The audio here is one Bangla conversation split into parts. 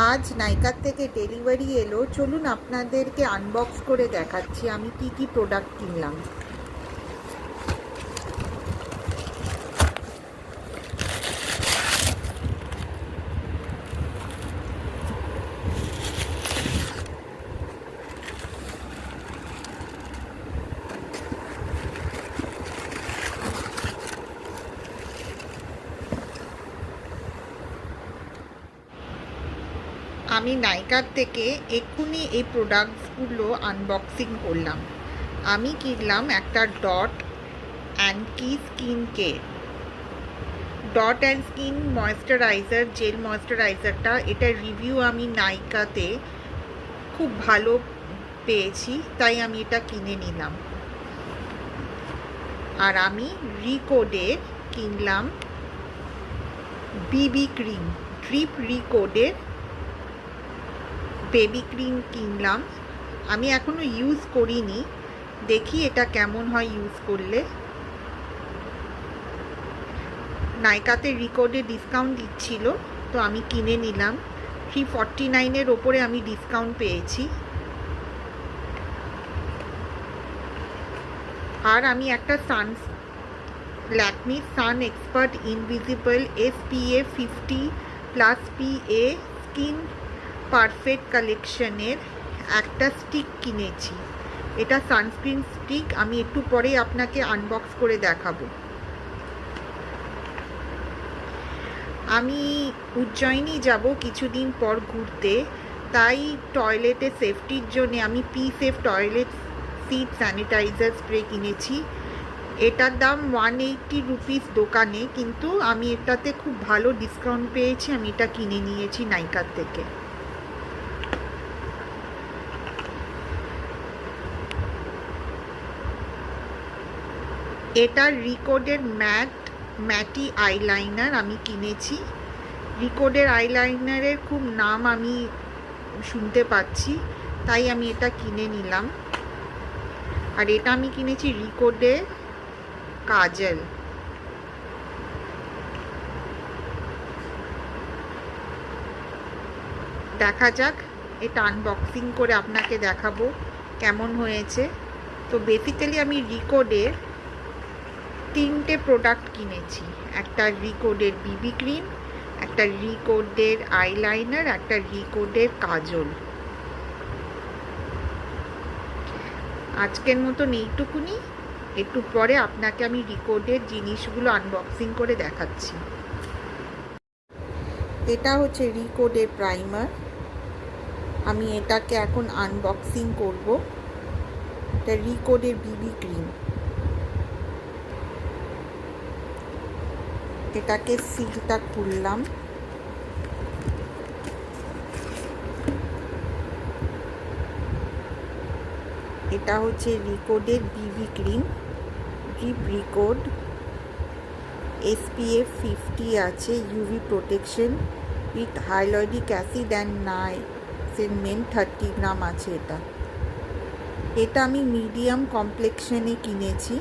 আজ নাইকার থেকে ডেলিভারি এলো। চলুন আপনাদেরকে আনবক্স করে দেখাচ্ছি আমি কি কি প্রোডাক্ট কিনলাম। আমি নাইকার থেকে এক্ষুনি এই প্রোডাক্টসগুলো আনবক্সিং করলাম। আমি কিনলাম একটা dot and key skin care dot and skin moisturiser, gel ময়েশ্চারাইজারটা। এটার রিভিউ আমি নাইকাতে খুব ভালো পেয়েছি, তাই আমি এটা কিনে নিলাম। আর আমি রিকোডের কিনলাম বিবি ক্রিম, ড্রিপ রিকোডের বেবি ক্রিম কিনলাম। আমি এখনো ইউজ করিনি, দেখি এটা কেমন হয় ইউজ করলে। নাইকাতে রিকোডে ডিসকাউন্ট দিচ্ছিল, তো আমি কিনে নিলাম। 349-এর ওপরে আমি ডিসকাউন্ট পেয়েছি। আর আমি একটা Lakme sun expert invisible SPF 50+ PA skin perfect কালেকশনের একটা স্টিক কিনেছি। এটা সানস্ক্রিন স্টিক, আমি একটু পরে আপনাকে আনবক্স করে দেখাবো। আমি উজ্জয়িনী যাব কিছুদিন পর ঘুরতে, তাই টয়লেটে সেফটির জন্য আমি PSafe toilet seat sanitiser spray কিনেছি। এটার দাম 180 রুপিস দোকানে, কিন্তু আমি এটাতে খুব ভালো ডিসকাউন্ট পেয়েছি, আমি এটা কিনে নিয়েছি নাইকার থেকে। এটা রিকোডের ম্যাটি আইলাইনার আমি কিনেছি। রিকোডের আইলাইনারের খুব নাম আমি শুনতে পাচ্ছি, তাই আমি এটা কিনে নিলাম। আর এটা আমি কিনেছি রিকোডের কাজল। দেখা যাক, এটা আনবক্সিং করে আপনাকে দেখাবো কেমন হয়েছে। তো বেসিক্যালি আমি রিকোডের 3টে প্রোডাক্ট কিনেছি। একটা রিকোডের বিবি ক্রিম, একটা রিকোডের আইলাইনার, একটা রিকোডের কাজল। আজকের মতন এইটুকুনি। একটু পরে আপনাকে আমি রিকোডের জিনিসগুলো আনবক্সিং করে দেখাচ্ছি। এটা হচ্ছে রিকোডের প্রাইমার, আমি এটাকে এখন আনবক্সিং করব। এটা রিকোডের বিবি ক্রিম। এটাকে সিলটা খুললাম। এটা হচ্ছে রিকোডের বিবি ক্রিম, ড্রিপ রিকোড, SPF 50 আছে, UV protection with hyaluronic acid and niacinamide 30 gram আছে। এটা আমি মিডিয়াম কমপ্লেক্সনে কিনেছি।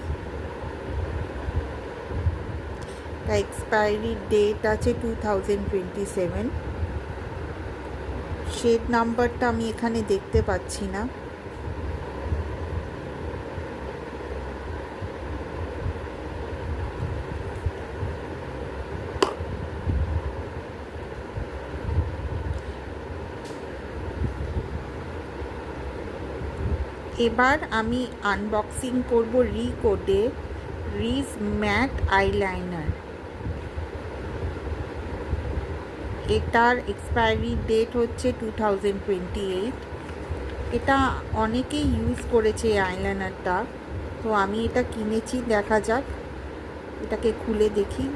এক্সপায়ারি ডেট আছে 2027। শেড নাম্বারটা আমি এখানে দেখতে পাচ্ছি না। এবার আমি আনবক্সিং করব রিকোডের রিজ ম্যাট আইলাইনার। এটার এক্সপায়ারি ডেট হচ্ছে 2028। এটা অনেকেই ইউজ করেছে এই আইলাইনারটা, তো আমি এটা কিনেছি। দেখা যাক, এটাকে খুলে দেখি।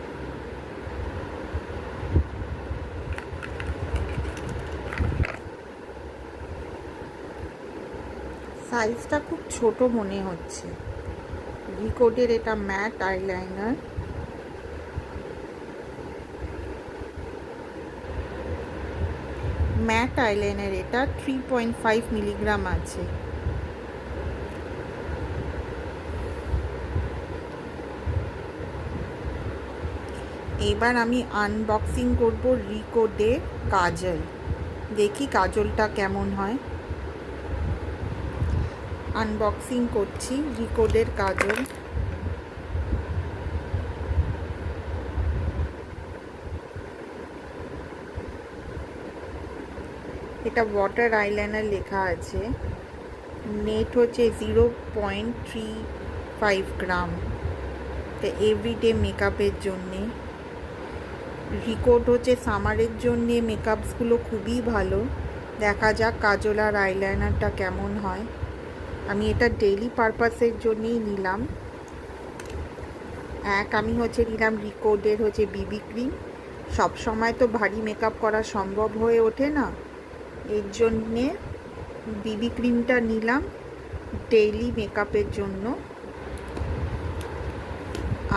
সাইজটা খুব ছোট মনে হচ্ছে। রিকোডের এটা ম্যাট আইলাইনার। ম্যাট আইলাইনার এটা 3.5 মিলিগ্রাম আছে। এবার আমি আনবক্সিং করব রিকোডের কাজল। দেখি কাজলটা কেমন হয়। আনবক্সিং করছি রিকোডের কাজল। এটা ওয়াটার আইলাইনার লেখা আছে। নেট হচ্ছে 0.35 গ্রাম। তো এভরিডে মেকআপের জন্যে রিকোড হচ্ছে সামারের জন্যে মেকআপসগুলো খুবই ভালো। দেখা যাক কাজল আর আইলাইনারটা কেমন হয়। আমি এটা ডেইলি পারপাসের জন্যেই নিলাম। আমি নিলাম রিকোডের বিবি ক্রিম। সব সময় তো ভারী মেকআপ করা সম্ভব হয়ে ওঠে না, এর জন্যে বিবি ক্রিমটা নিলাম ডেইলি মেকআপের জন্য।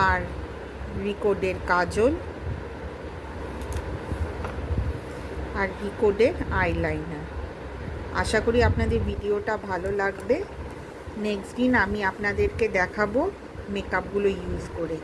আর রিকোডের কাজল আর রিকোডের আইলাইনার। আশা করি আপনাদের ভিডিওটা ভালো লাগবে। নেক্সট দিন আমি আপনাদেরকে দেখাবো মেকআপগুলো ইউজ করে।